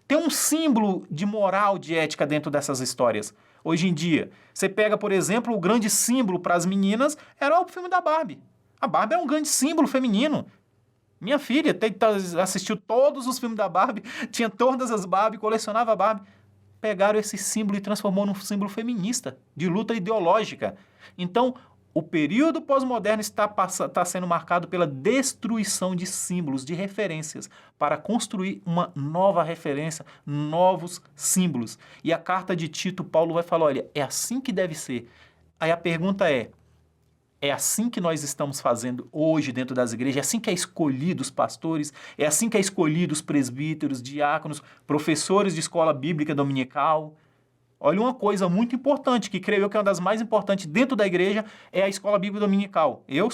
tem um símbolo de moral, de ética dentro dessas histórias. Hoje em dia, você pega, por exemplo, o grande símbolo para as meninas era o filme da Barbie. A Barbie é um grande símbolo feminino. Minha filha assistiu todos os filmes da Barbie, tinha todas as Barbie, colecionava a Barbie. Pegaram esse símbolo e transformou num símbolo feminista, de luta ideológica. Então, o período pós-moderno está sendo marcado pela destruição de símbolos, de referências, para construir uma nova referência, novos símbolos. E a carta de Tito, Paulo vai falar, olha, é assim que deve ser. Aí a pergunta é assim que nós estamos fazendo hoje dentro das igrejas? É assim que é escolhido os pastores? É assim que é escolhido os presbíteros, diáconos, professores de escola bíblica dominical? Olha, uma coisa muito importante, que creio eu que é uma das mais importantes dentro da igreja, é a escola bíblica dominical. Eu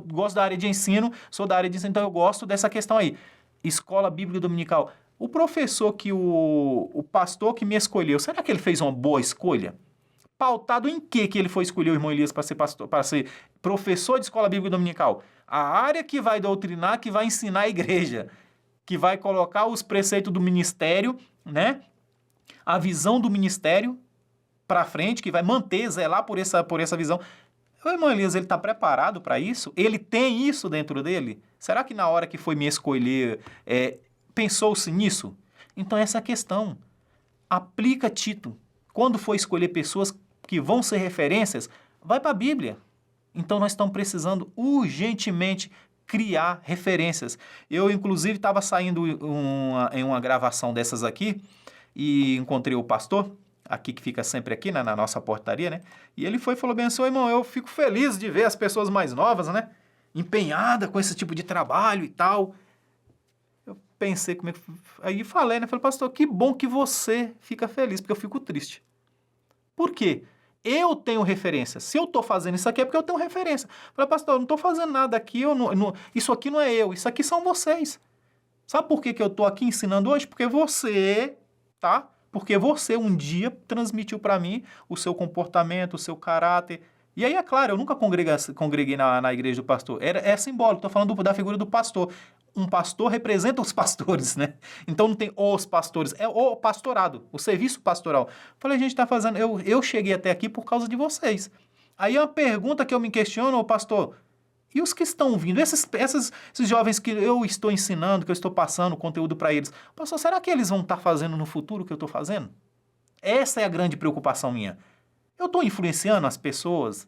gosto da área de ensino, sou da área de ensino, então eu gosto dessa questão aí. Escola bíblica dominical. O professor o pastor que me escolheu, será que ele fez uma boa escolha? Pautado em que ele foi escolher o irmão Elias para ser pastor, para ser professor de escola bíblica dominical? A área que vai doutrinar, que vai ensinar a igreja, que vai colocar os preceitos do ministério, né? A visão do ministério para frente, que vai manter, zelar por essa visão. O irmão Elias, ele está preparado para isso? Ele tem isso dentro dele? Será que na hora que foi me escolher, pensou-se nisso? Então essa é a questão. Aplica Tito. Quando for escolher pessoas que vão ser referências, vai para a Bíblia. Então, nós estamos precisando urgentemente criar referências. Eu, inclusive, estava saindo em uma gravação dessas aqui e encontrei o pastor, aqui que fica sempre aqui, né, na nossa portaria, né? E ele falou bem assim, irmão, eu fico feliz de ver as pessoas mais novas, né? Empenhadas com esse tipo de trabalho e tal. Eu pensei comigo, aí falei, né? Falei, pastor, que bom que você fica feliz, porque eu fico triste. Por quê? Eu tenho referência. Se eu estou fazendo isso aqui é porque eu tenho referência. Falei, pastor, eu não estou fazendo nada aqui, isso aqui não é eu, isso aqui são vocês. Sabe por que eu estou aqui ensinando hoje? Porque você, tá? Porque você um dia transmitiu para mim o seu comportamento, o seu caráter. E aí, é claro, eu nunca congreguei na igreja do pastor. É simbólico, estou falando da figura do pastor. um pastor representa os pastores, né? Então não tem os pastores, é o pastorado, o serviço pastoral. Falei, a gente está fazendo, eu cheguei até aqui por causa de vocês. Aí é uma pergunta que eu me questiono, ô pastor, e os que estão vindo, esses jovens que eu estou ensinando, que eu estou passando conteúdo para eles, pastor, será que eles vão estar fazendo no futuro o que eu estou fazendo? Essa é a grande preocupação minha. Eu estou influenciando as pessoas?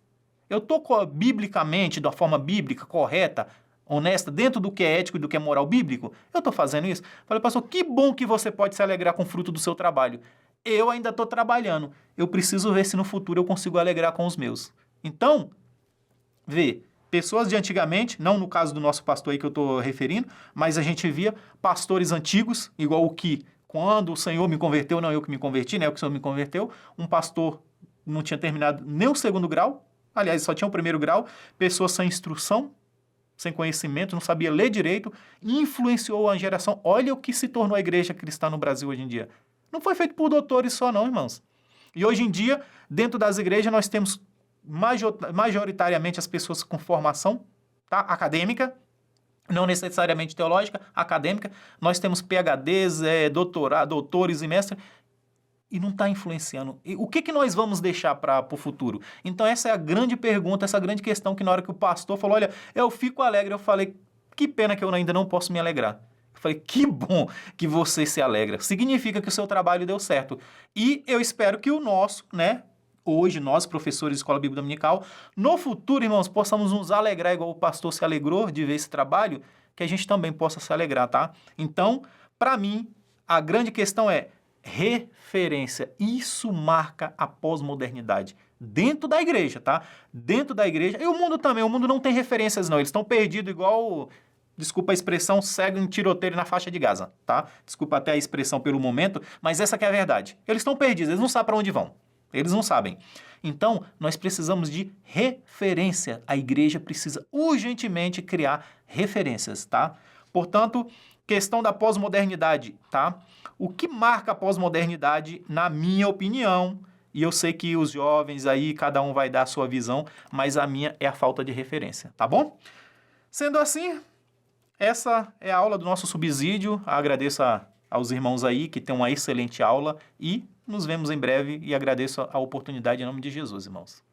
Eu estou biblicamente, da forma bíblica, correta, honesta, dentro do que é ético e do que é moral bíblico? Eu estou fazendo isso? Falei, pastor, que bom que você pode se alegrar com o fruto do seu trabalho. Eu ainda estou trabalhando. Eu preciso ver se no futuro eu consigo alegrar com os meus. Então, vê, pessoas de antigamente, não no caso do nosso pastor aí que eu estou referindo, mas a gente via pastores antigos, igual o que, quando o Senhor me converteu, não eu que me converti, né? O que o Senhor me converteu, um pastor não tinha terminado nem o segundo grau, aliás, só tinha o primeiro grau, pessoa sem instrução, sem conhecimento, não sabia ler direito, influenciou a geração. Olha o que se tornou a igreja cristã no Brasil hoje em dia. Não foi feito por doutores só não, irmãos. E hoje em dia, dentro das igrejas, nós temos majoritariamente as pessoas com formação, tá? Acadêmica, não necessariamente teológica, acadêmica. Nós temos PhDs, doutores e mestres, e não está influenciando. E o que nós vamos deixar para o futuro? Então essa é a grande pergunta, essa grande questão que na hora que o pastor falou, olha, eu fico alegre, eu falei, que pena que eu ainda não posso me alegrar. Eu falei, que bom que você se alegra. Significa que o seu trabalho deu certo. E eu espero que o nosso, né, hoje nós, professores de Escola Bíblica Dominical, no futuro, irmãos, possamos nos alegrar igual o pastor se alegrou de ver esse trabalho, que a gente também possa se alegrar, tá? Então, para mim, a grande questão é referência. Isso marca a pós-modernidade. Dentro da igreja, tá? Dentro da igreja. E o mundo também. O mundo não tem referências, não. Eles estão perdidos igual, desculpa a expressão, cego em tiroteio na faixa de Gaza, tá? Desculpa até a expressão pelo momento, mas essa que é a verdade. Eles estão perdidos, eles não sabem para onde vão. Eles não sabem. Então, nós precisamos de referência. A igreja precisa urgentemente criar referências, tá? Portanto, questão da pós-modernidade, tá? O que marca a pós-modernidade, na minha opinião, e eu sei que os jovens aí, cada um vai dar a sua visão, mas a minha é a falta de referência, tá bom? Sendo assim, essa é a aula do nosso subsídio. Agradeço aos irmãos aí que têm uma excelente aula e nos vemos em breve e agradeço a oportunidade em nome de Jesus, irmãos.